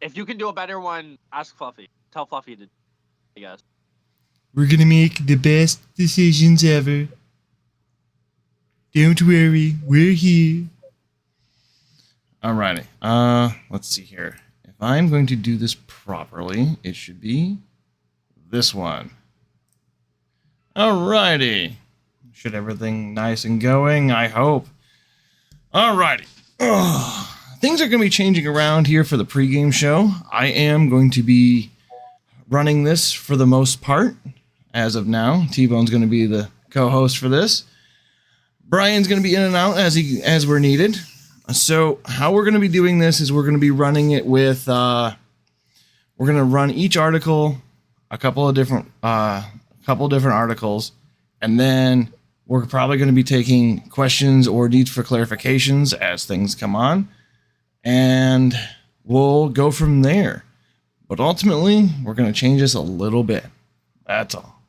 If you can do a better one, ask Fluffy. Tell Fluffy to, I guess. We're gonna make the best decisions ever. Don't worry, we're here. Alrighty. Let's see here. If I'm going to do this properly, it should be this one. Alrighty. Should everything nice and going, I hope. Alrighty. Things are going to be changing around here for the pregame show. I am going to be running this for the most part as of now. T-Bone's going to be the co-host for this. Brian's going to be in and out as we're needed. So how we're going to be doing this is we're going to be running it with we're going to run each article a couple of different articles, and then we're probably going to be taking questions or needs for clarifications as things come on, and we'll go from there. But ultimately, we're going to change this a little bit. That's all.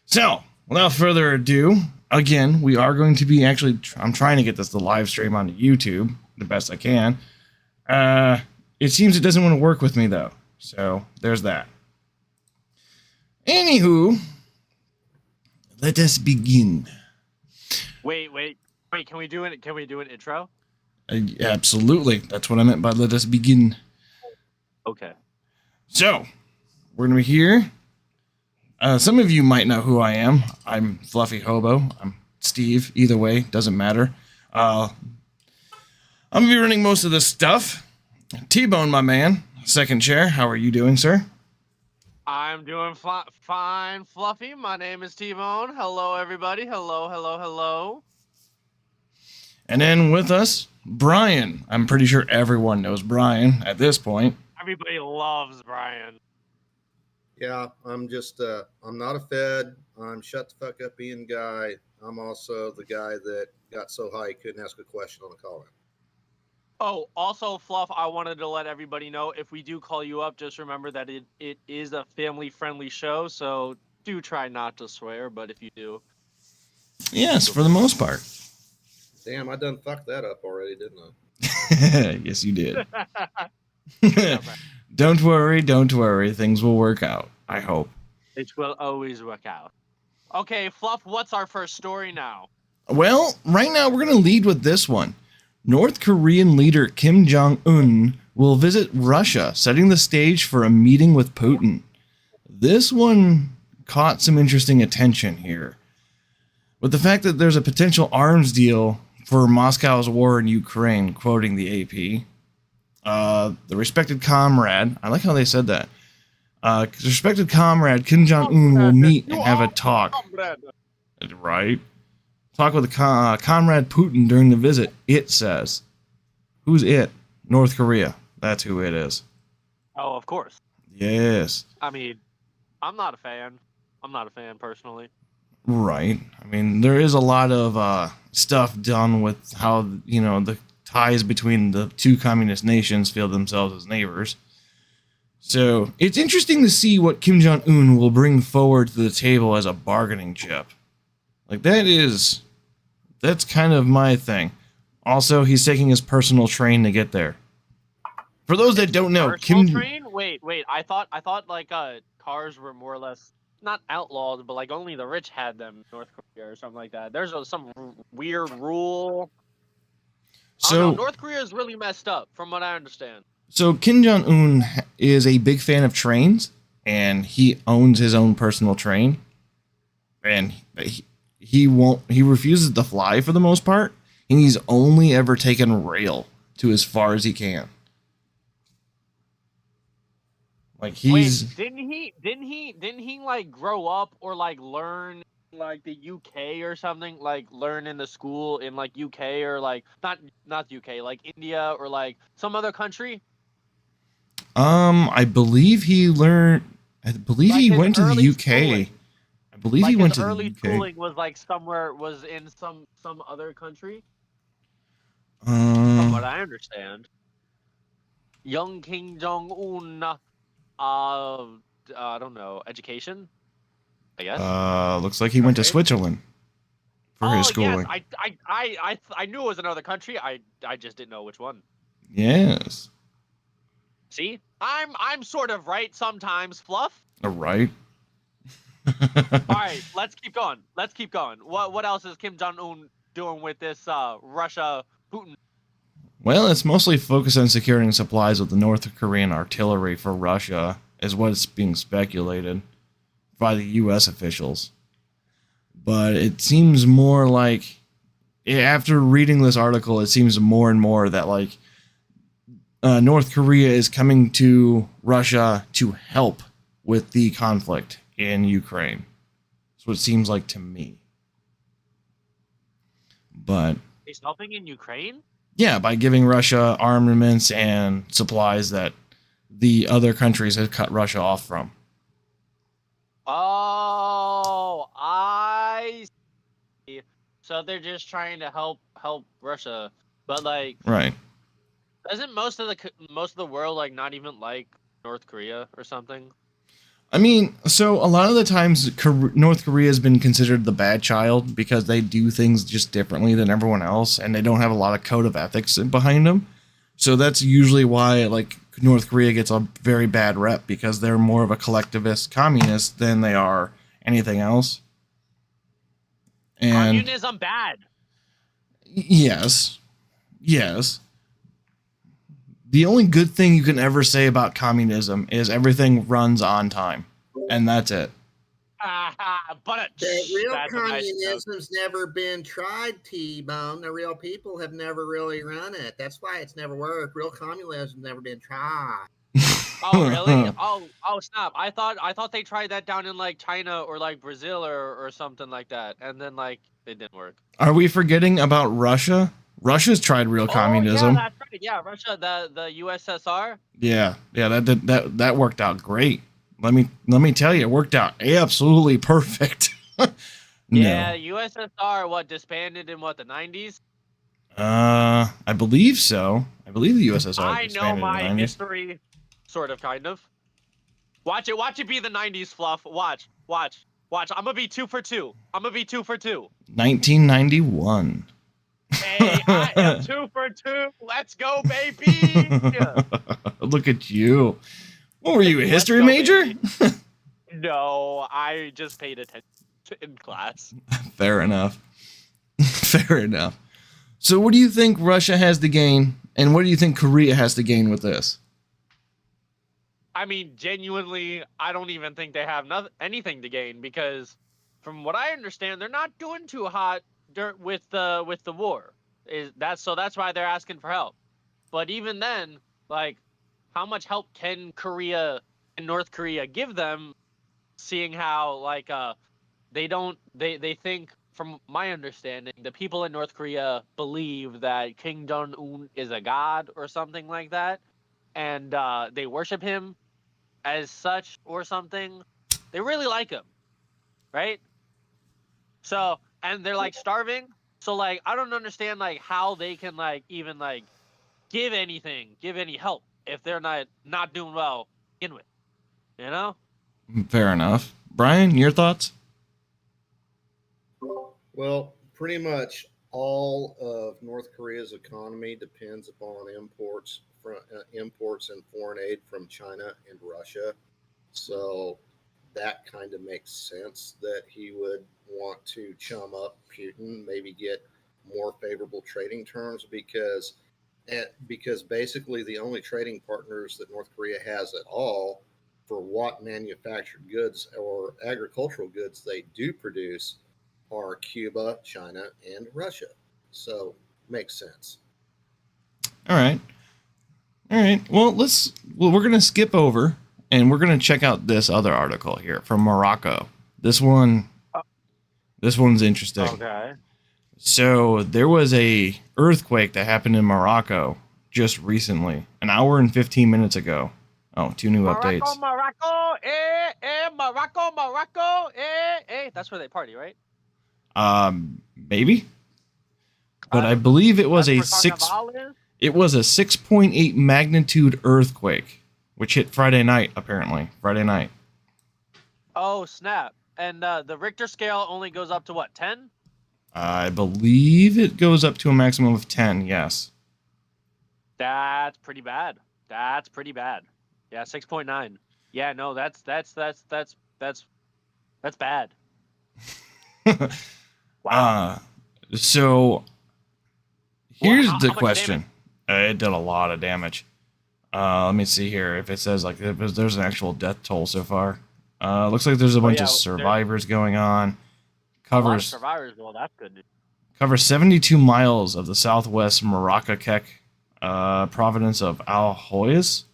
So, without further ado, again, we are going to be I'm trying to get this to live stream onto YouTube the best I can. It seems it doesn't want to work with me, though. So, there's that. Anywho, let us begin. Wait. Can we do it? Can we do an intro? Absolutely. That's what I meant by let us begin. Okay. So, we're going to be here. Some of you might know who I am. I'm Fluffy Hobo. I'm Steve. Either way, doesn't matter. I'm going to be running most of this stuff. T-Bone, my man. Second chair. How are you doing, sir? I'm doing fine, Fluffy. My name is T-Bone. Hello, everybody. Hello. And then with us, Brian. I'm pretty sure everyone knows Brian at this point. Everybody loves Brian. Yeah, I'm just, I'm not a Fed. I'm shut the fuck up Ian guy. I'm also the guy that got so high he couldn't ask a question on a call-in. Oh, also, Fluff, I wanted to let everybody know, if we do call you up, just remember that it is a family-friendly show, so do try not to swear, but if you do. Yes, for the most part. Damn, I done fucked that up already, didn't I? Yes, you did. Don't worry. Things will work out, I hope. It will always work out. Okay, Fluff, what's our first story now? Well, right now we're going to lead with this one. North Korean leader Kim Jong-un will visit Russia, setting the stage for a meeting with Putin. This one caught some interesting attention here. With the fact that there's a potential arms deal for Moscow's war in Ukraine, quoting the AP. The respected comrade, I like how they said that. Respected comrade Kim Jong-un will meet and have a talk. Right? Talk with Comrade Putin during the visit, it says. Who's it? North Korea. That's who it is. Oh, of course. Yes. I mean, I'm not a fan. I'm not a fan, personally. Right. I mean, there is a lot of stuff done with how, the ties between the two communist nations feel themselves as neighbors. So, it's interesting to see what Kim Jong-un will bring forward to the table as a bargaining chip. Like, that's kind of my thing. Also, he's taking his personal train to get there. For those that don't know, train? Wait. I thought like cars were more or less not outlawed, but like only the rich had them in North Korea or something like that. There's some weird rule. So North Korea is really messed up, from what I understand. So Kim Jong-un is a big fan of trains, and he owns his own personal train, and he refuses to fly for the most part, and he's only ever taken rail to as far as he can. Like he's didn't he like grow up or like learn like the UK or something, like learn in the school in like UK or like not UK, like India or like some other country? I believe he learned. I believe like he went to the UK. Schooling. I believe like he went to the early UK. schooling was like was in some other country. From what I understand, young Kim Jong-un, I don't know, education, I guess. Looks like he went to Switzerland for his schooling. Yes, I knew it was another country. I just didn't know which one. Yes. See, I'm sort of right sometimes, Fluff. Right. All right, let's keep going. Let's keep going. What else is Kim Jong Un doing with this Russia Putin? Well, it's mostly focused on securing supplies with the North Korean artillery for Russia, is what's being speculated by the U.S. officials. But it seems more like, after reading this article, it seems more and more that like North Korea is coming to Russia to help with the conflict in Ukraine. That's what it seems like to me. But He's helping in Ukraine. yeah, by giving Russia armaments and supplies that the other countries have cut Russia off from. Oh, I see. So they're just trying to help Russia, but like, Right. isn't most of the world like not even like North Korea or something? I mean, so a lot of the times North Korea has been considered the bad child because they do things just differently than everyone else, and they don't have a lot of code of ethics behind them. So that's usually why like North Korea gets a very bad rep, because they're more of a collectivist communist than they are anything else. And Communism bad. yes. The only good thing you can ever say about communism is everything runs on time, and that's it. But The real that's a nice joke. communism's never been tried, T-Bone. The real people have never really run it. That's why it's never worked. Real communism's never been tried. Oh really? Oh snap! I thought they tried that down in like China or like Brazil or something like that, and then like it didn't work. Are we forgetting about Russia? Russia's tried real communism. Yeah, that's right. Yeah, Russia, the USSR. Yeah, that worked out great. Let me tell you, it worked out absolutely perfect. Yeah, USSR disbanded in the 90s? I believe so. I believe the USSR I know disbanded my in the 90s. history, sort of, kind of. Watch it be the 90s, Fluff. Watch. I'm gonna be 2 for 2. 1991. Hey, I am 2 for 2. Let's go, baby. Look at you. What were you, a Let's history go, major? baby. No, I just paid attention in class. Fair enough. Fair enough. So what do you think Russia has to gain, and what do you think Korea has to gain with this? I mean, genuinely, I don't even think they have anything to gain, because from what I understand, they're not doing too hot with the war. That's why they're asking for help. But even then, like, how much help can Korea and North Korea give them, seeing how like they think, from my understanding, the people in North Korea believe that Kim Jong Un is a god or something like that, and they worship him as such or something. They really like him, right? So, and they're like starving. So like, I don't understand like how they can like even like give any help if they're not doing well to begin with, you know? Fair enough. Brian, your thoughts? Well, pretty much all of North Korea's economy depends upon imports and foreign aid from China and Russia. So that kind of makes sense that he would want to chum up Putin, maybe get more favorable trading terms, because basically the only trading partners that North Korea has at all for what manufactured goods or agricultural goods they do produce are Cuba, China, and Russia. So makes sense. All right. Well, we're going to skip over and we're going to check out this other article here from Morocco. This one's interesting. Okay. So there was a earthquake that happened in Morocco just recently, an hour and 15 minutes ago. Oh, 2 new updates. Morocco, Morocco, That's where they party, right? Maybe. But I believe it was a That's where Carnival is? It was a 6.8 magnitude earthquake, which hit Friday night, apparently. Friday night. Oh, snap. And the Richter scale only goes up to what, 10? I believe it goes up to a maximum of 10, yes. That's pretty bad. That's pretty bad. Yeah, 6.9. Yeah, no, that's bad. Wow. So here's how the much question. It did a lot of damage. Let me see here if it says like if there's an actual death toll so far. Looks like there's a bunch of survivors going on. A lot of Covers survivors. Well, that's good. covers 72 miles of the southwest Maracaibo province of Alajuelas,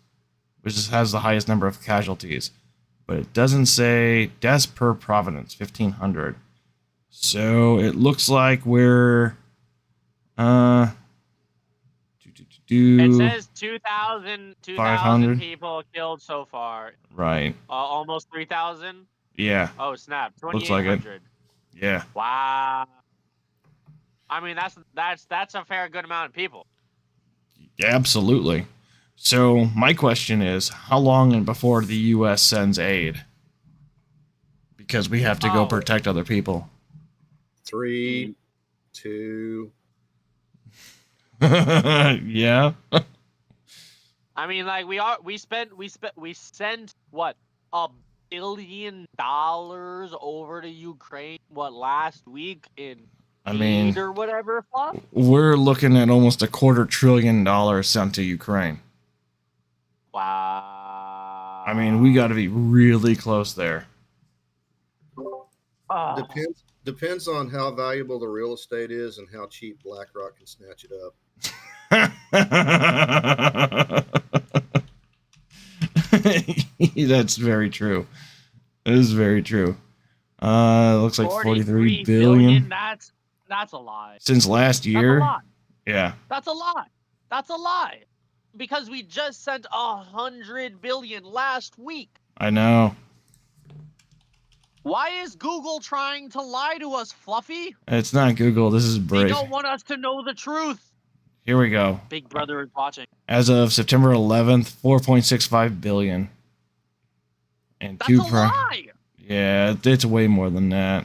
which has the highest number of casualties. But it doesn't say deaths per province, 1,500. So it looks like we're It says 2,000 500 people killed so far. Right. Almost 3,000. Yeah. Oh snap! Looks like it. 2,800. Yeah. Wow. I mean, that's a fair good amount of people. Absolutely. So my question is, how long before the U.S. sends aid? Because we have to go protect other people. 3, 2. Yeah. I mean, like we sent what, $1 billion over to Ukraine last week in aid or whatever. Fuck. We're looking at almost $250 billion sent to Ukraine. Wow. I mean, we got to be really close there. Depends on how valuable the real estate is and how cheap BlackRock can snatch it up. That's very true. It is very true. Looks like 43 billion. That's a lie. Since last year. That's a lot. Yeah. That's a lie. That's a lie. Because we just sent 100 billion last week. I know. Why is Google trying to lie to us, Fluffy? It's not Google. This is Brave. They don't want us to know the truth. Here we go. Big Brother is watching. As of September 11th, 4.65 billion. And that's a lie. Yeah, it's way more than that.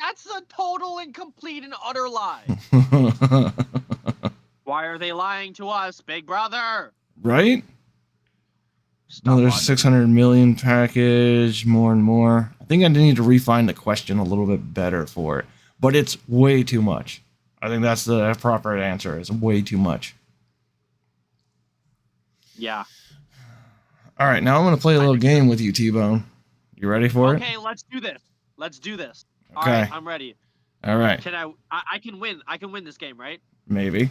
That's a total and complete and utter lie. Why are they lying to us, Big Brother? Right? Another 600 million package, more and more. I think I need to refine the question a little bit better for it, but it's way too much. I think that's the proper answer. It's way too much. Yeah. All right, now I'm going to play a little game with you, T-Bone. You ready for it? Okay, let's do this. Let's do this. Okay. All right, I'm ready. All right. Can I can win. I can win this game, right? Maybe.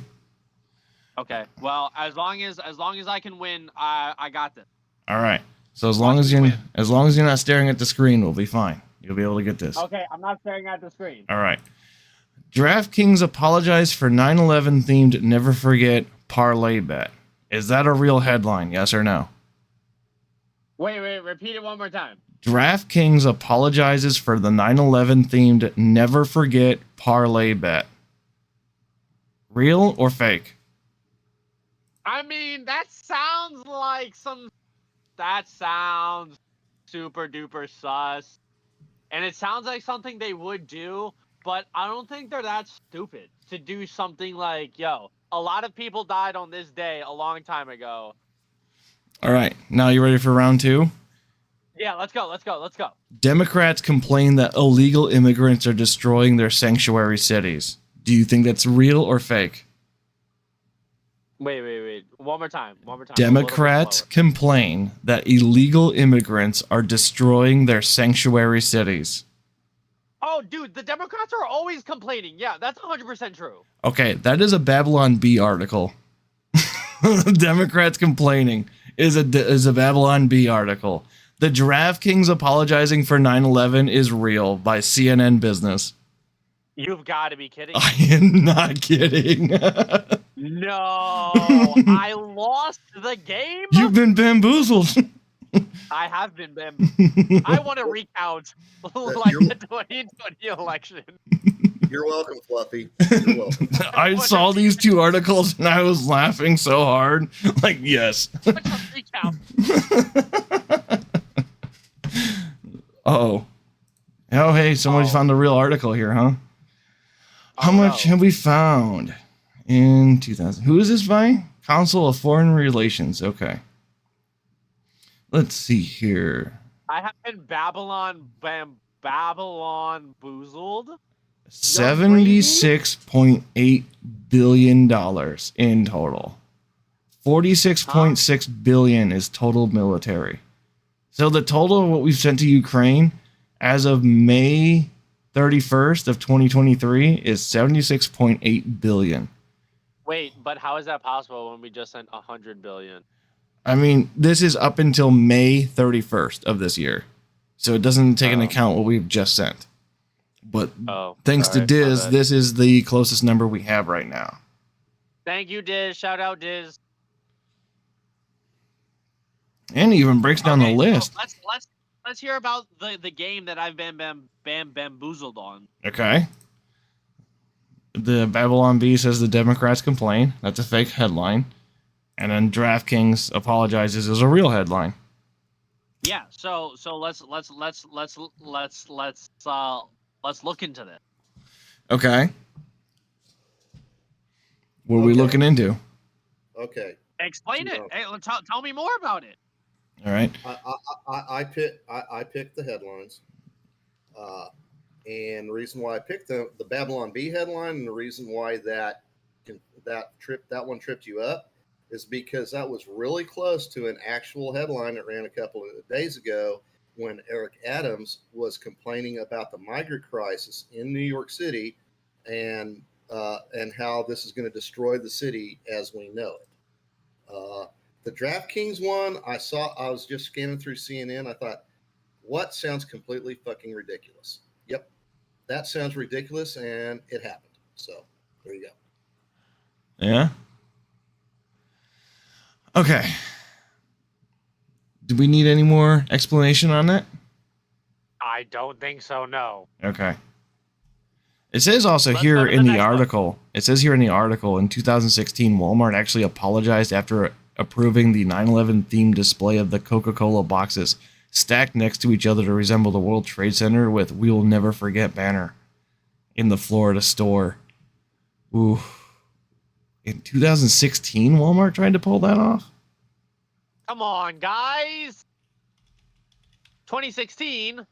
Okay. Well, as long as I can win, I got this. All right. So as long as you're not staring at the screen, we'll be fine. You'll be able to get this. Okay, I'm not staring at the screen. All right. DraftKings apologized for 9/11 themed Never Forget parlay bet. Is that a real headline? Yes or no? Wait. Repeat it one more time. DraftKings apologizes for the 9/11 themed Never Forget parlay bet. Real or fake? I mean, that sounds like that sounds super duper sus. And it sounds like something they would do, but I don't think they're that stupid to do something like, yo, a lot of people died on this day a long time ago. All right. Now you ready for round 2? Yeah, let's go. Democrats complain that illegal immigrants are destroying their sanctuary cities. Do you think that's real or fake? Wait. One more time. Democrats complain that illegal immigrants are destroying their sanctuary cities. Oh, dude, the Democrats are always complaining. Yeah, that's 100% true. Okay, that is a Babylon Bee article. Democrats complaining is a Babylon Bee article. The DraftKings apologizing for 9/11 is real by CNN Business. You've got to be kidding. I am not kidding. No, I lost the game. You've been bamboozled. I have been bamboozled. I want to recount like the 2020 election. You're welcome, Fluffy. You're welcome. I saw these 2 articles and I was laughing so hard. Like, yes. Recount. Oh, hey, somebody found the real article here, huh? How much have we found in 2000? Who is this by? Council of Foreign Relations. Okay. Let's see here. I have been Babylon boozled. $76.8 billion in total. Huh? 46.6 billion is total military. So the total of what we've sent to Ukraine as of May 31st of 2023 is 76.8 billion. Wait, but how is that possible when we just sent 100 billion? I mean, this is up until May 31st of this year. So it doesn't take into account what we've just sent. But thanks to Diz, this is the closest number we have right now. Thank you, Diz. Shout out, Diz. And it even breaks down the list. So let's hear about the game that I've been bamboozled on. Okay. The Babylon Bee says the Democrats complain. That's a fake headline. And then DraftKings apologizes is a real headline. Yeah. So let's look into this. Okay. What are we looking into? Okay. Explain it. Hey, tell me more about it. All right. I picked the headlines, and the reason why I picked the Babylon Bee headline, and the reason why that one tripped you up, is because that was really close to an actual headline that ran a couple of days ago when Eric Adams was complaining about the migrant crisis in New York City, and how this is going to destroy the city as we know it. The DraftKings one, I was just scanning through CNN. I thought, what sounds completely fucking ridiculous? Yep, that sounds ridiculous, and it happened. So there you go. Yeah. Okay. Do we need any more explanation on that? I don't think so. No. Okay. It says also here in the article, it says here in the article, in 2016, Walmart actually apologized after approving the 9/11 themed display of the Coca-Cola boxes stacked next to each other to resemble the World Trade Center with "We Will Never Forget" banner in the Florida store. Ooh. In 2016, Walmart tried to pull that off? Come on, guys. 2016.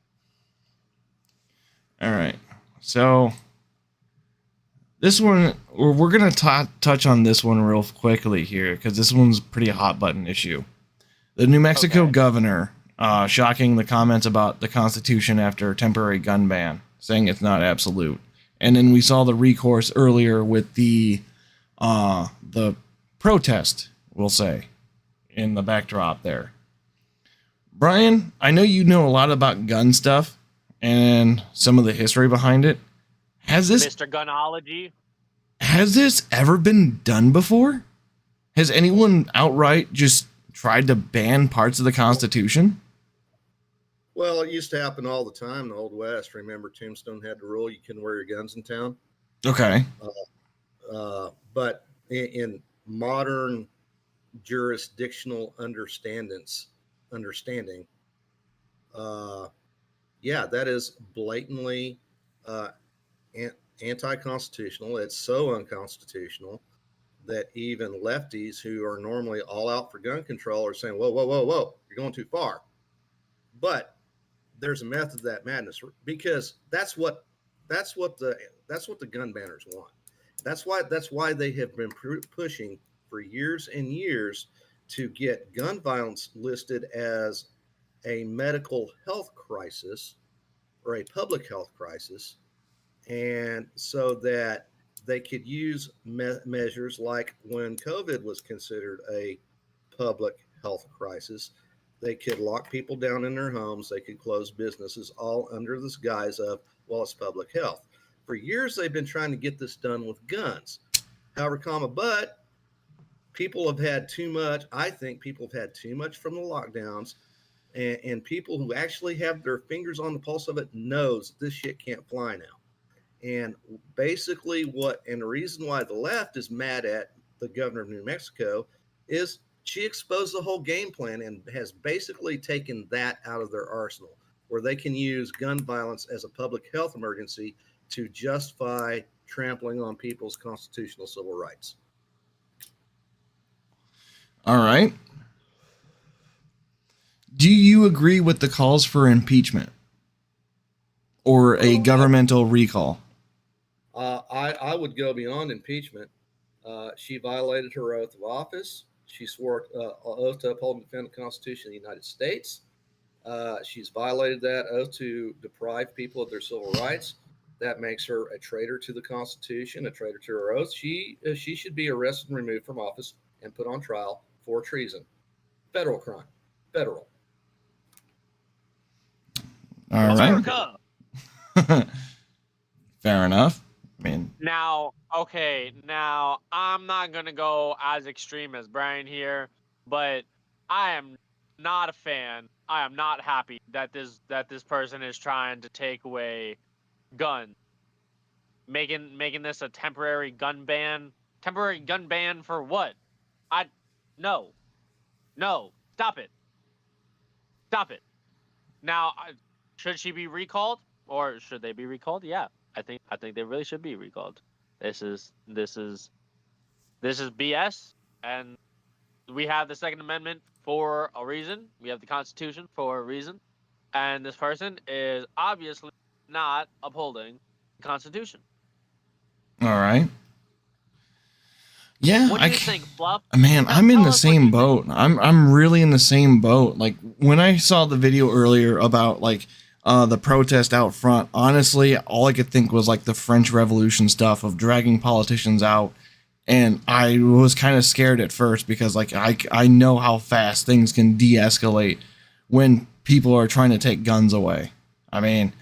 All right. So this one, we're going to touch on this one real quickly here because this one's a pretty hot button issue. The New Mexico governor shocking the comments about the Constitution after a temporary gun ban, saying it's not absolute. And then we saw the recourse earlier with the protest, we'll say, in the backdrop there. Brian, I know you know a lot about gun stuff and some of the history behind it. Mr. Gunology. Has this ever been done before? Has anyone outright just tried to ban parts of the Constitution? Well, it used to happen all the time in the Old West. Remember, Tombstone had the rule you couldn't wear your guns in town. Okay. But in modern jurisdictional understanding, yeah, that is blatantly anti-constitutional. It's so unconstitutional that even lefties who are normally all out for gun control are saying, whoa, you're going too far. But there's a method to that madness, because that's what the gun banners want. That's why they have been pushing for years and years to get gun violence listed as a medical health crisis or a public health crisis, and so that they could use measures like when COVID was considered a public health crisis. They could lock people down in their homes. They could close businesses, all under this guise of, well, it's public health. For years, they've been trying to get this done with guns. However, but people have had too much. I think people have had too much from the lockdowns, and people who actually have their fingers on the pulse of it knows this shit can't fly now. And basically and the reason why the left is mad at the governor of New Mexico is she exposed the whole game plan and has basically taken that out of their arsenal, where they can use gun violence as a public health emergency to justify trampling on people's constitutional civil rights. All right. Do you agree with the calls for impeachment or a governmental recall? I would go beyond impeachment. She violated her oath of office. She swore oath to uphold and defend the Constitution of the United States. She's violated that oath to deprive people of their civil rights. That makes her a traitor to the Constitution, a traitor to her oath. She should be arrested and removed from office and put on trial for treason. Federal crime. Federal. All right. America. Fair enough. I mean, Now, okay, now I'm not gonna go as extreme as Brian here, but I am not a fan. I am not happy that this person is trying to take away guns, making this a temporary gun ban. Temporary gun ban for what? No, stop it, stop it. Now, should she be recalled or should they be recalled? Yeah, I think they really should be recalled. This is BS, and we have the Second Amendment for a reason. We have the Constitution for a reason, and this person is obviously not upholding the Constitution. all right. Yeah, What do you think, Fluff? Man, I'm in Tell the us what same you boat. I'm really in the same boat. Like when I saw the video earlier about like the protest out front, honestly, all I could think was like the French Revolution stuff of dragging politicians out, and I was kind of scared at first because like I know how fast things can de-escalate when people are trying to take guns away. I mean,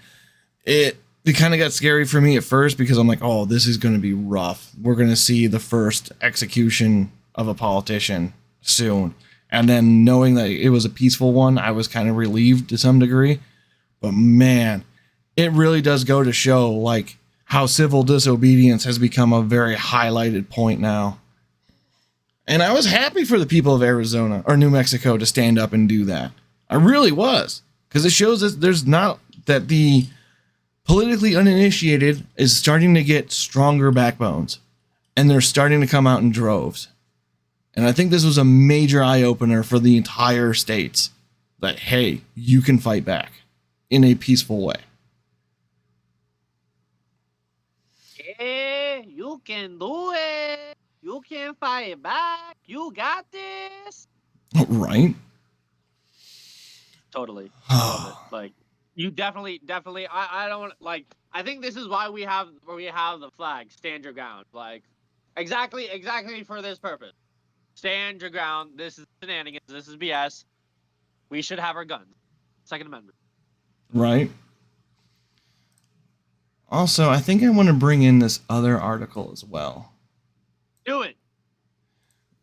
it kind of got scary for me at first because I'm like, oh, this is going to be rough. We're going to see the first execution of a politician soon. And then knowing that it was a peaceful one, I was kind of relieved to some degree. But man, it really does go to show like how civil disobedience has become a very highlighted point now. And I was happy for the people of Arizona or New Mexico to stand up and do that. I really was, because it shows that there's not that the politically uninitiated is starting to get stronger backbones, and they're starting to come out in droves. And I think this was a major eye-opener for the entire states that, hey, you can fight back in a peaceful way. Yeah, you can do it. You can fight back. You got this. Right? Totally. Like, you definitely. I don't like. I think this is why we have the flag. Stand your ground. Like, exactly for this purpose. Stand your ground. This is shenanigans. This is BS. We should have our guns. Second Amendment. Right. Also, I think I want to bring in this other article as well. Do it.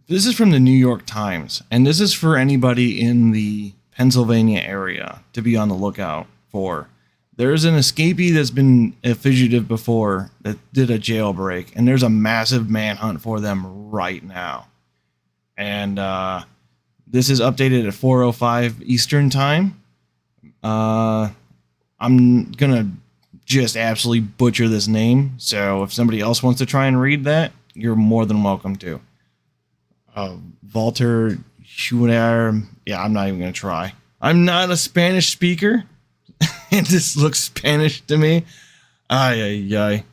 This is from the New York Times, and this is for anybody in the Pennsylvania area to be on the lookout for. There's an escapee that's been a fugitive before that did a jailbreak, and there's a massive manhunt for them right now. And this is updated at 4:05 Eastern Time. I'm gonna just absolutely butcher this name, so if somebody else wants to try and read that, you're more than welcome to. Walter Schuler. Yeah, I'm not even gonna try. I'm not a Spanish speaker. It just looks Spanish to me. Ay, ay, ay.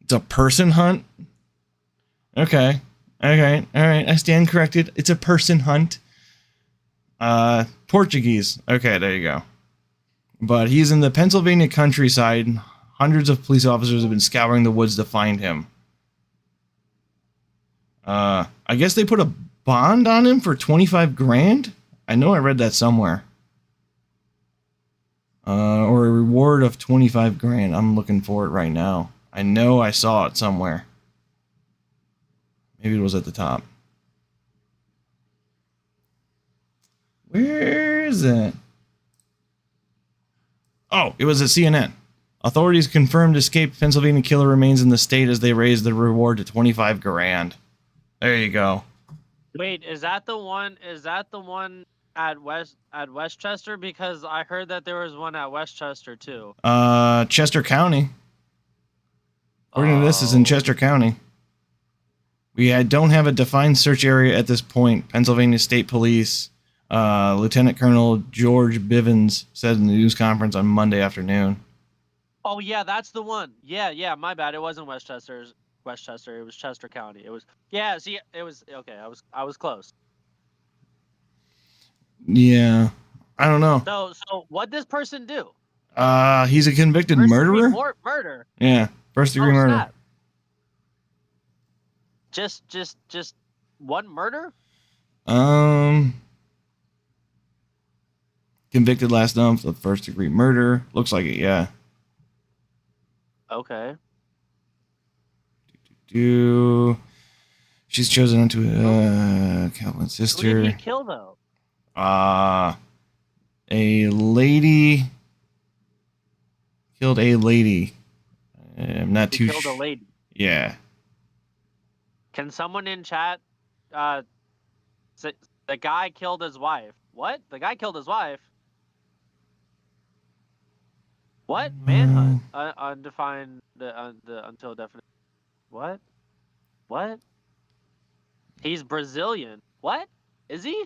It's a person hunt. Okay. All right. I stand corrected. It's a person hunt. Portuguese. Okay, there you go. But he's in the Pennsylvania countryside. Hundreds of police officers have been scouring the woods to find him. I guess they put a bond on him for 25 grand? I know I read that somewhere. Or a reward of 25 grand. I'm looking for it right now. I know I saw it somewhere. Maybe it was at the top. Where is it? Oh, it was at CNN. Authorities confirmed escaped Pennsylvania killer remains in the state as they raised the reward to 25 grand. There you go. Wait, is that the one? Is that the one at Westchester? Because I heard that there was one at Westchester too. Chester County. According to this, is in Chester County. don't have a defined search area at this point. Pennsylvania State Police, Lieutenant Colonel George Bivens said in the news conference on Monday afternoon. Oh yeah, that's the one. Yeah, my bad. It wasn't Westchester. It was Chester County. It was see, it was okay. I was close. Yeah, I don't know. So what this person do? He's a convicted First murderer. degree murder. Yeah, first degree murder. Snap. Just one murder? Convicted last month of first degree murder. Looks like it, yeah. Okay. She's chosen into Calvin's sister. Who did he kill though? A lady killed a lady. I'm not too sure. Killed a lady. Yeah. Can someone in chat say the guy killed his wife? What? The guy killed his wife? What? Manhunt. Undefined the until definite. What? What? He's Brazilian. What? Is he?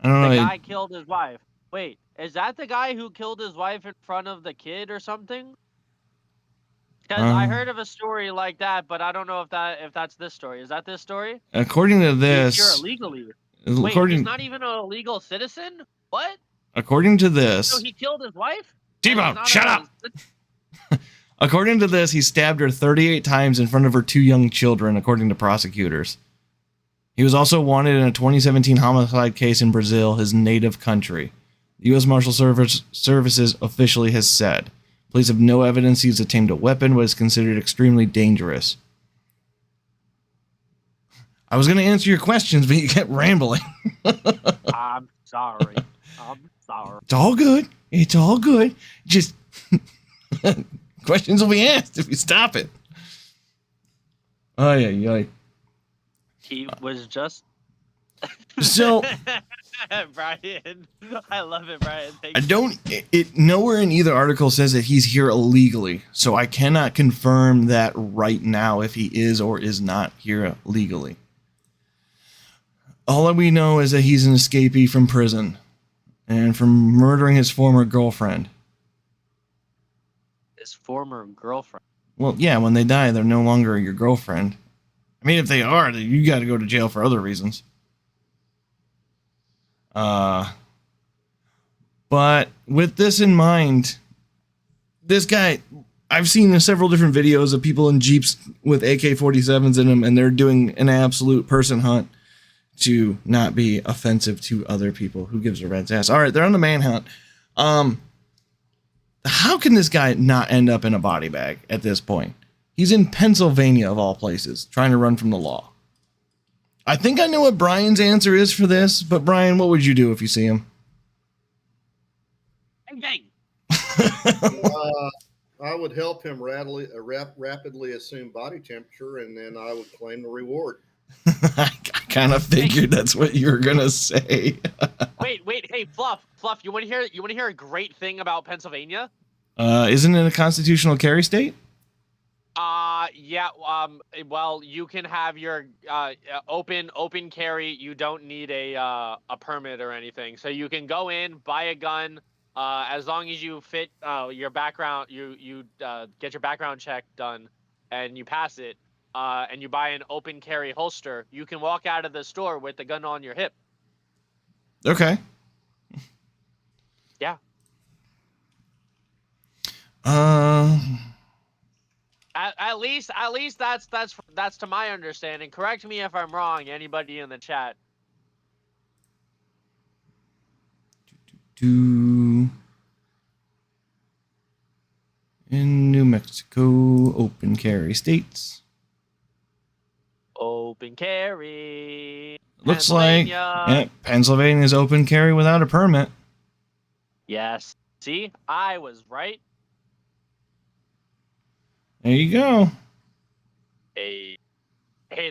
I don't know. The guy killed his wife. Wait, is that the guy who killed his wife in front of the kid or something? Because I heard of a story like that, but I don't know if that's this story. Is that this story? According to this, he's here illegally. Wait, he's not even a legal citizen? What? According to this, so he killed his wife? T-Bone, shut up! According to this, he stabbed her 38 times in front of her 2 young children, according to prosecutors. He was also wanted in a 2017 homicide case in Brazil, his native country. The U.S. Marshal Services officially has said. Police have no evidence he's obtained a weapon, but is considered extremely dangerous. I was going to answer your questions, but you kept rambling. I'm sorry. It's all good. It's all good. Just questions will be asked if you stop it. Oh, yeah. He was just... So... Brian, I love it, Brian. Nowhere in either article says that he's here illegally, so I cannot confirm that right now if he is or is not here legally. All that we know is that he's an escapee from prison and from murdering his former girlfriend. His former girlfriend? Well, yeah, when they die, they're no longer your girlfriend. I mean, if they are, then you got to go to jail for other reasons. But with this in mind, this guy, I've seen several different videos of people in Jeeps with AK-47s in them, and they're doing an absolute person hunt to not be offensive to other people. Who gives a rat's ass? All right, they're on the manhunt. How can this guy not end up in a body bag at this point? He's in Pennsylvania, of all places, trying to run from the law. I think I know what Brian's answer is for this, but Brian, what would you do if you see him? Bang. I would help him rapidly assume body temperature, and then I would claim the reward. I kind of figured that's what you were gonna say. Wait, hey, Fluff, you want to hear a great thing about Pennsylvania? Isn't it a constitutional carry state? Yeah. Well, you can have your open carry. You don't need a permit or anything, so you can go in, buy a gun. As long as you fit your background, you get your background check done, and you pass it, and you buy an open carry holster, you can walk out of the store with the gun on your hip. Okay. Yeah. At least that's to my understanding. Correct me if I'm wrong. Anybody in the chat. In New Mexico, open carry states. Open carry. Looks like Pennsylvania's open carry without a permit. Yes. See, I was right. There you go. Hey,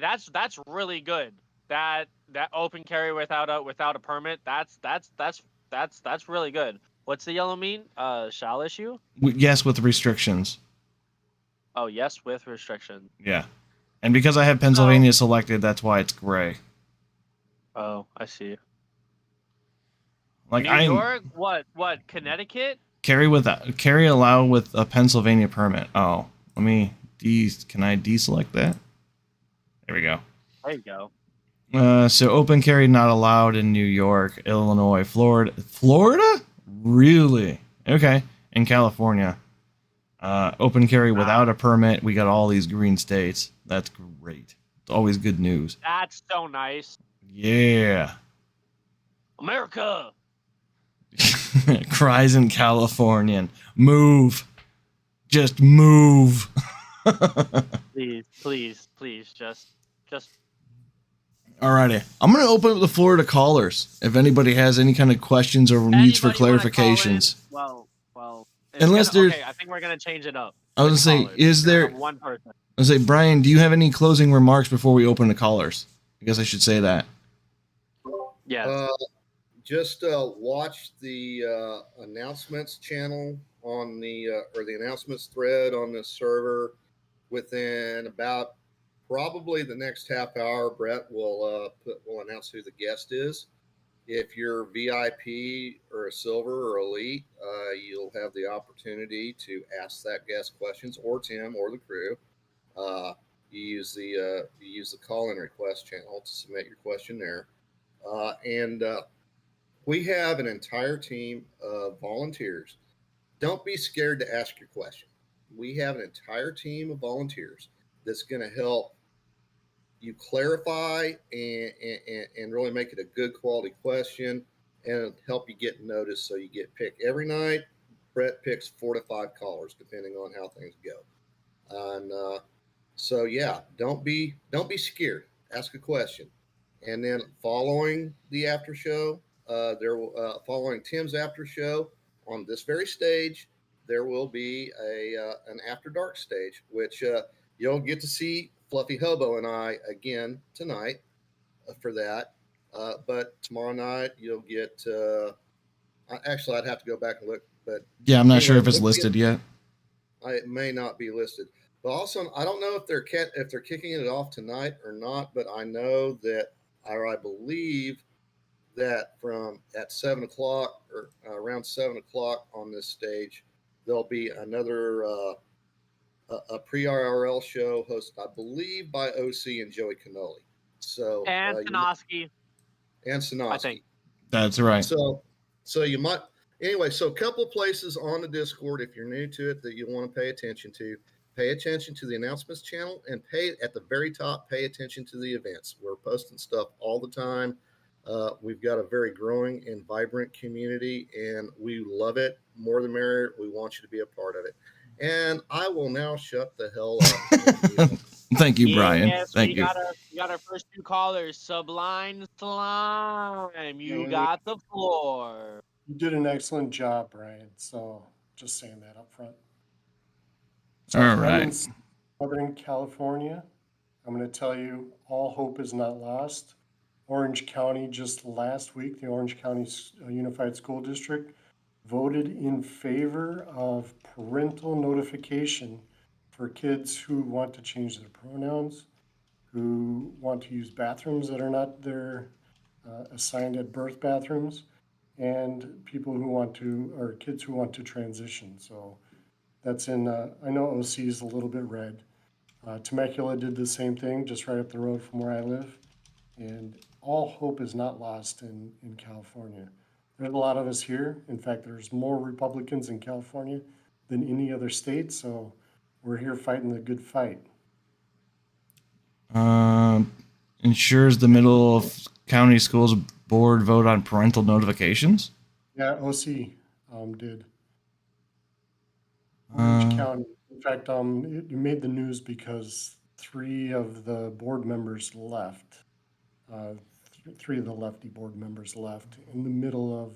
that's really good. That open carry without a permit. That's really good. What's the yellow mean? Shall issue? Yes, with restrictions. Oh, yes, with restrictions. Yeah. And because I have Pennsylvania selected, that's why it's gray. Oh, I see. Like New York? What? Connecticut? Carry allow with a Pennsylvania permit. Oh, let me can I deselect that? There we go. There you go. So open carry not allowed in New York, Illinois, Florida. Florida? Really? Okay. In California. Open carry without a permit. We got all these green states. That's great. It's always good news. That's so nice. Yeah. America. Cries in Californian. Move. Just move. please, just. Alrighty. I'm going to open up the floor to callers. If anybody has any kind of questions or needs for clarifications. Well. Unless there's. Okay, I think we're going to change it up. I was going to say, is there. One person. I was going to say, Brian, do you have any closing remarks before we open to callers? I guess I should say that. Yeah. Just watch the announcements channel on the or the announcements thread on this server. Within about probably the next half hour, Brett will announce who the guest is. If you're VIP or a silver or elite, you'll have the opportunity to ask that guest questions, or Tim or the crew. You use the call-in request channel to submit your question there, and we have an entire team of volunteers. Don't be scared to ask your question. We have an entire team of volunteers that's going to help you clarify and really make it a good quality question and help you get noticed so you get picked. Every night, Brett picks 4 to 5 callers, depending on how things go. And so, yeah, don't be scared. Ask a question. And then following the after show, following Tim's after show on this very stage, there will be an after dark stage, which you'll get to see Fluffy Hobo and I again tonight for that. But tomorrow night you'll get. Actually, I'd have to go back and look, but yeah, I'm not sure if it's listed yet. It may not be listed, but also I don't know if they're kicking it off tonight or not. But I know that, or I believe that at 7 o'clock or around 7 o'clock on this stage, there'll be another a pre-IRL show hosted, I believe, by OC and Joey Cannoli. So and Sanoski. I think that's right. So you might anyway. So a couple of places on the Discord, if you're new to it, that you want to pay attention to. Pay attention to the announcements channel, and at the very top, pay attention to the events. We're posting stuff all the time. We've got a very growing and vibrant community, and we love it. More the merrier. We want you to be a part of it. And I will now shut the hell up. Thank you, Brian. Yes, Thank you. We got our first 2 callers. Sublime Slime. You got the floor. You did an excellent job, Brian. So just saying that up front. So all right. In Southern California, I'm going to tell you all hope is not lost. Orange County just last week, the Orange County Unified School District voted in favor of parental notification for kids who want to change their pronouns, who want to use bathrooms that are not their assigned at birth bathrooms, and people who want to, or kids who want to transition. So that's in, I know OC is a little bit red. Temecula did the same thing, just right up the road from where I live. And all hope is not lost in California. There's a lot of us here. In fact, there's more Republicans in California than any other state. So we're here fighting the good fight. Ensures the middle of county schools board vote on parental notifications? Yeah, OC did. Orange County. In fact, it made the news because 3 of the board members left. 3 of the lefty board members left in the middle of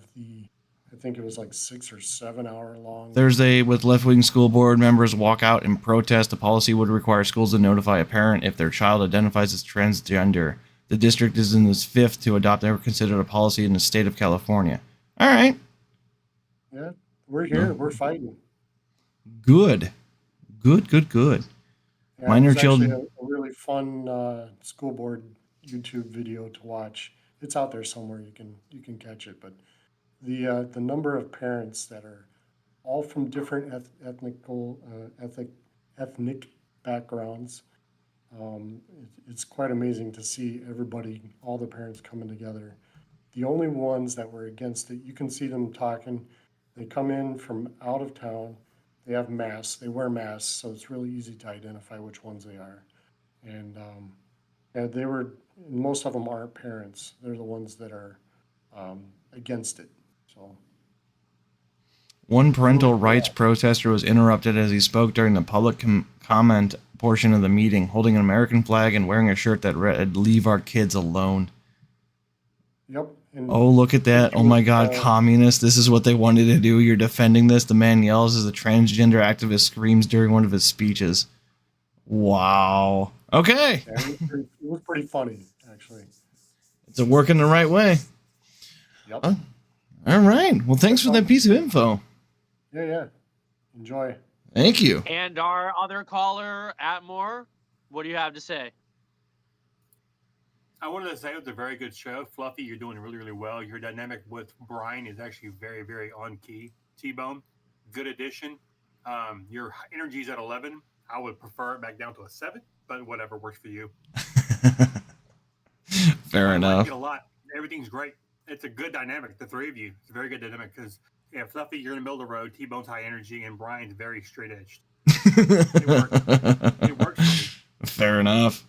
I think it was like 6 or 7 hour long. Thursday, with left-wing school board members walk out and protest, the policy would require schools to notify a parent if their child identifies as transgender. The district is in its 5th to adopt ever considered a policy in the state of California. All right. Yeah, we're here. We're fighting. Good. Yeah, minor children. A really fun school board YouTube video to watch. It's out there somewhere. You can catch it. But the number of parents that are all from different ethnic backgrounds. It's quite amazing to see everybody, all the parents coming together. The only ones that were against it, you can see them talking. They come in from out of town. They have masks. They wear masks, so it's really easy to identify which ones they are. And most of them aren't parents. They're the ones that are against it. So. One parental rights protester was interrupted as he spoke during the public comment portion of the meeting, holding an American flag and wearing a shirt that read, "Leave our kids alone." Yep. And oh, look at that. Oh my God, communists. This is what they wanted to do. You're defending this. The man yells as a transgender activist screams during one of his speeches. Wow. Okay. Yeah, it was pretty funny, actually. It's working the right way. Yep. All right. Well, thanks for that piece of info. Yeah. Enjoy. Thank you. And our other caller, Atmore, what do you have to say? I wanted to say it was a very good show. Fluffy, you're doing really, really well. Your dynamic with Brian is actually very, very on key. T-Bone, good addition. Your energy's at 11. I would prefer it back down to a 7, but whatever works for you. Fair enough. I like it a lot. Everything's great. It's a good dynamic, the three of you. It's a very good dynamic because, Fluffy, you're in the middle of the road. T-Bone's high energy, and Brian's very straight-edged. It works. It works for me. Fair enough.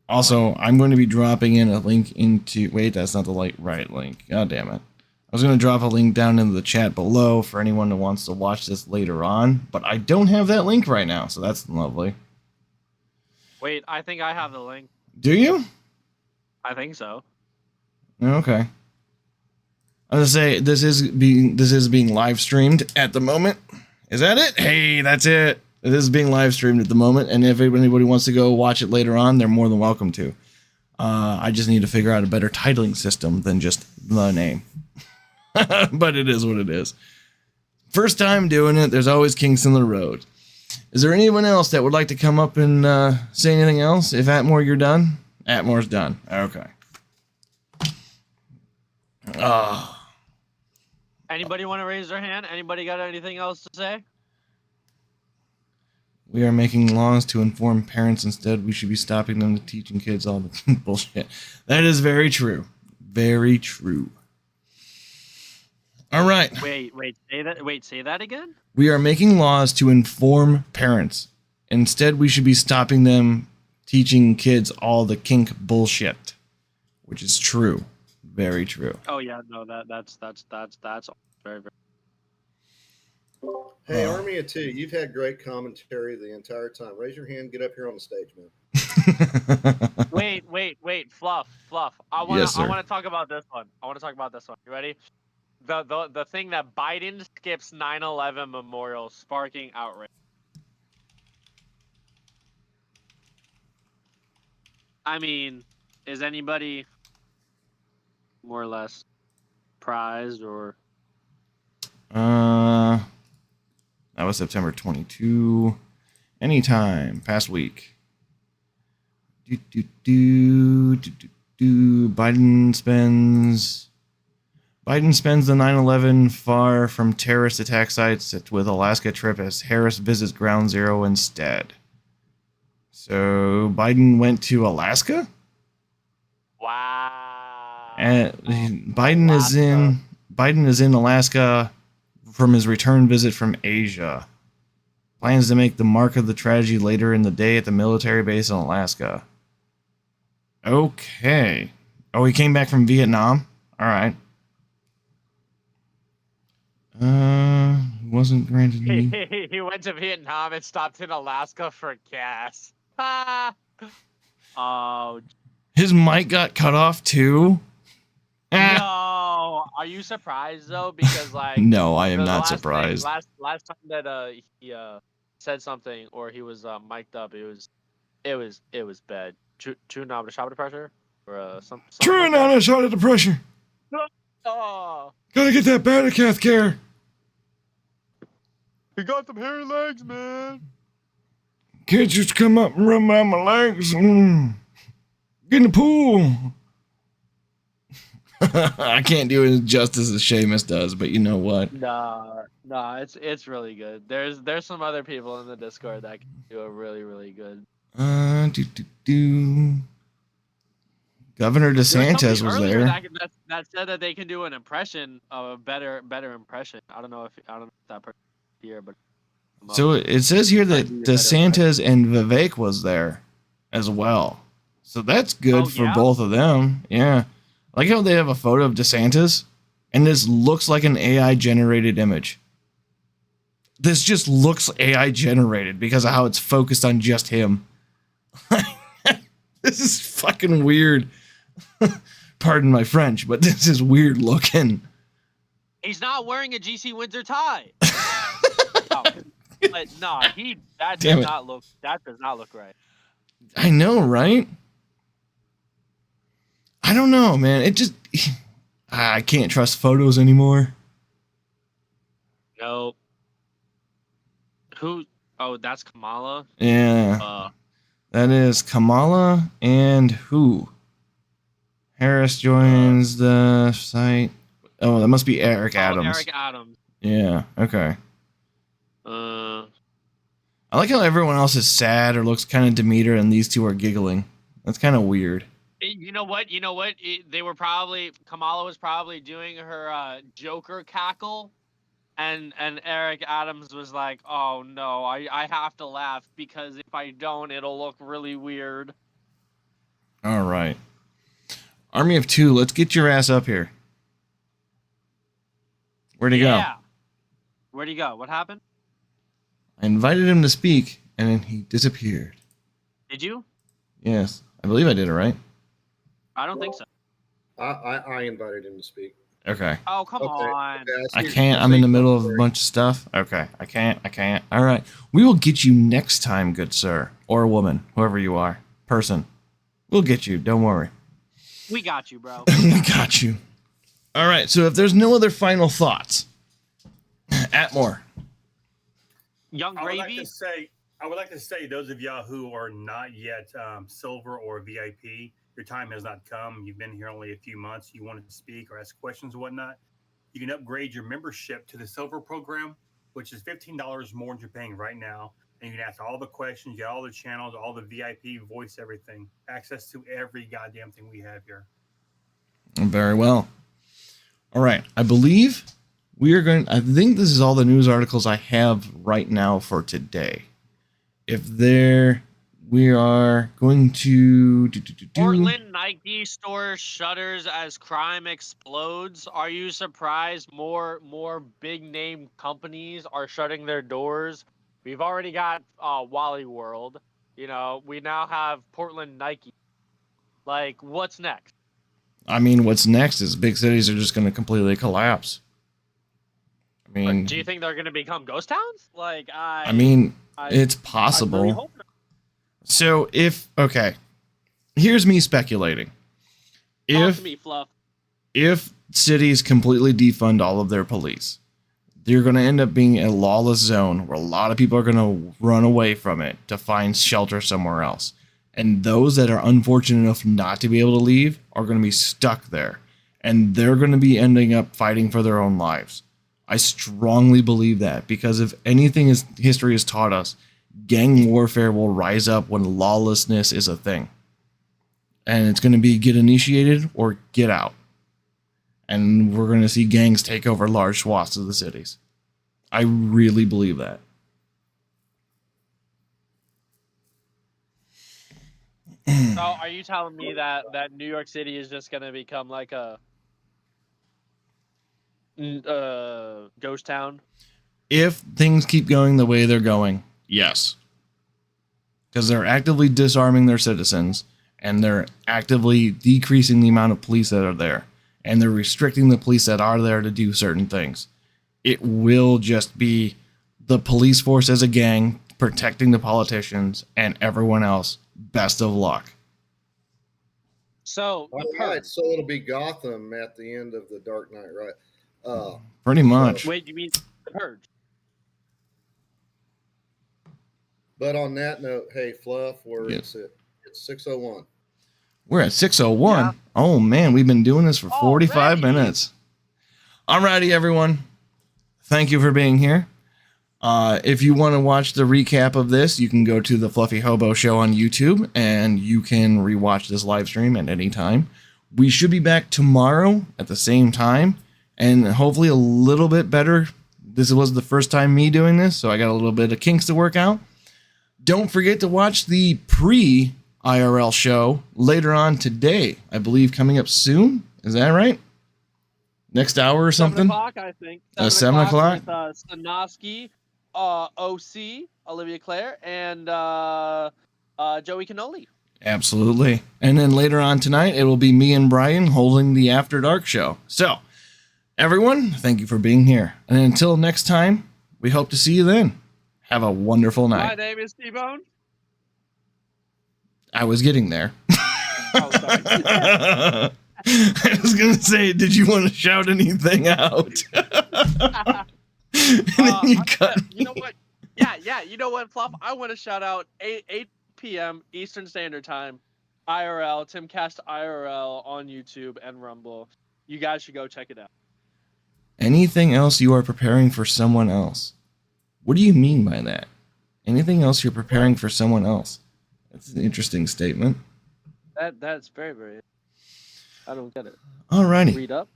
Also, I'm going to be dropping in a link into... Wait, that's not the right link. God damn it. I was going to drop a link down into the chat below for anyone who wants to watch this later on, but I don't have that link right now, so that's lovely. Wait, I think I have the link. Do you? I think so. Okay. I was going to say, this is being live streamed at the moment. Is that it? Hey, that's it. This is being live streamed at the moment, and if anybody wants to go watch it later on, they're more than welcome to. I just need to figure out a better titling system than just the name. But it is what it is. First time doing it, there's always kinks in the road. Is there anyone else that would like to come up and say anything else? If Atmore, you're done? Atmore's done. Okay. Anybody want to raise their hand? Anybody got anything else to say? We are making laws to inform parents. Instead, we should be stopping them to teaching kids all the bullshit. That is very true. Very true. All right. Wait, say that. Wait, say that again? We are making laws to inform parents. Instead, we should be stopping them teaching kids all the kink bullshit, which is true. Very true. Oh yeah, no, that's very, very. Hey, Army of Two, you've had great commentary the entire time. Raise your hand, get up here on the stage, man. Wait, Fluff. I want to talk about this one. You ready? The thing that Biden skips 9/11 memorial, sparking outrage. I mean, is anybody more or less surprised or? That was September 22. Anytime. Past week. Biden spends the 9/11 far from terrorist attack sites with Alaska trip as Harris visits Ground Zero instead. So Biden went to Alaska? Wow. And Biden is in Alaska from his return visit from Asia. Plans to make the mark of the tragedy later in the day at the military base in Alaska. Okay. Oh, he came back from Vietnam? Alright. Wasn't granted me. He went to Vietnam and stopped in Alaska for gas. Oh. His mic got cut off too? No, are you surprised though? Because like, no, I am not surprised. Last time that he said something or he was mic'd up, it was bad. True now to shot of pressure or some. True now to shot of pressure. Oh, gotta get that Batacath care. He got them hairy legs, man. Kids just come up and rub around my legs. Get in the pool. I can't do it justice as Seamus does, but you know what? Nah, it's really good. There's some other people in the Discord that can do it really, really good. Governor There was somebody DeSantis was earlier there. that said that they can do an impression of a better impression. I don't know if that person here, but So it says here that Might be a better DeSantis and Vivek was there as well. So that's good Oh, for yeah? both of them. Yeah. I like how they have a photo of DeSantis and this looks like an AI generated image. This just looks AI generated because of how it's focused on just him. This is fucking weird. Pardon my French, but this is weird looking. he's not wearing a GC Windsor tie. Oh, but no, that Damn does it. not look right. I know, right? I don't know, man. It just I can't trust photos anymore. Nope. Who? Oh, that's Kamala. Yeah. That is Kamala and who? Harris joins the site. Oh, that must be Eric Adams. Eric Adams. Yeah, okay. I like how everyone else is sad or looks kind of Demeter and these two are giggling. That's kind of weird. You know what? Kamala was probably doing her Joker cackle, and Eric Adams was like, "Oh no, I have to laugh because if I don't, it'll look really weird." All right. Army of Two, let's get your ass up here. Where'd he go? Where'd he go? What happened? I invited him to speak, and then he disappeared. Did you? Yes. I believe I did it right. I don't think so. I invited him to speak. Okay. Oh, come on. I can't. I'm in the middle of a bunch of stuff. Okay. I can't. All right. We will get you next time, good sir. Or woman. Whoever you are. Person. We'll get you. Don't worry. We got you, bro. We got you. All right. So if there's no other final thoughts, Atmore. Young Gravy. I would like to say, those of y'all who are not yet silver or VIP, your time has not come. You've been here only a few months. You wanted to speak or ask questions and whatnot. You can upgrade your membership to the silver program, which is $15 more than you're paying right now. And you can ask all the questions, get all the channels, all the VIP voice, everything. Access to every goddamn thing we have here. Very well. All right. I believe I think this is all the news articles I have right now for today. We are going to Portland Nike store shutters as crime explodes. Are you surprised more big name companies are shutting their doors? We've already got Wally World. We now have Portland Nike. Like, what's next? I mean, what's next is big cities are just going to completely collapse. I mean, do you think they're going to become ghost towns? Like, it's possible. Really hope not. So here's me speculating. Talk to me, Fluff. If cities completely defund all of their police, they're going to end up being a lawless zone where a lot of people are going to run away from it to find shelter somewhere else. And those that are unfortunate enough not to be able to leave are going to be stuck there. And they're going to be ending up fighting for their own lives. I strongly believe that, because if anything history has taught us, gang warfare will rise up when lawlessness is a thing. And it's going to be get initiated or get out. And we're going to see gangs take over large swaths of the cities. I really believe that. So are you telling me that New York City is just going to become like a ghost town? If things keep going the way they're going, yes. Because they're actively disarming their citizens, and they're actively decreasing the amount of police that are there, and they're restricting the police that are there to do certain things. It will just be the police force as a gang protecting the politicians and everyone else. Best of luck. So, so it'll be Gotham at the end of the Dark Knight, right? Pretty much. Wait, you mean the Purge? But on that note, hey, Fluff, Yes. it's 6:01. We're at 6:01. Yeah. Oh, man, we've been doing this for 45 Already? minutes. Alrighty, everyone. Thank you for being here. If you want to watch the recap of this, you can go to the Fluffy Hobo Show on YouTube, and you can rewatch this live stream at any time. We should be back tomorrow at the same time, and hopefully a little bit better. This was the first time me doing this, so I got a little bit of kinks to work out. Don't forget to watch the pre-IRL show later on today. I believe coming up soon. Is that right? Next hour or 7 something? o'clock, I think. 7 o'clock? With Sanoski, OC, Olivia Claire, and Joey Canoli. Absolutely. And then later on tonight, it will be me and Brian holding the After Dark show. So, everyone, thank you for being here. And until next time, we hope to see you then. Have a wonderful My night. name is T-Bone. I was getting there. Oh, sorry. I was going to say, did you want to shout anything out? And then you cut You know what? Yeah. You know what, Fluff? I want to shout out 8 p.m. Eastern Standard Time, IRL, Timcast IRL on YouTube and Rumble. You guys should go check it out. Anything else you are preparing for someone else? What do you mean by that? Anything else you're preparing for someone else? That's an interesting statement. That's very, very. I don't get it. Alrighty. Read up.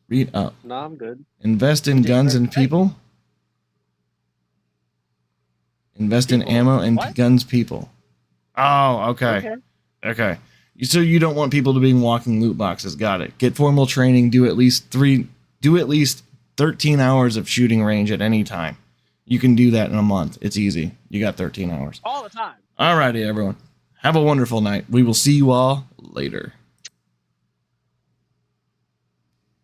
Read up. No, I'm good. Invest in guns and people. Invest in People. ammo and What? guns people. Oh, okay. Okay. So you don't want people to be walking loot boxes. Got it. Get formal training. Do at least 13 hours of shooting range at any time. You can do that in a month. It's easy. You got 13 hours. All the time. Alrighty, everyone. Have a wonderful night. We will see you all later.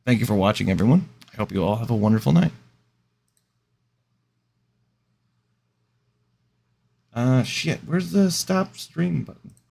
Thank you for watching, everyone. I hope you all have a wonderful night. Shit. Where's the stop stream button?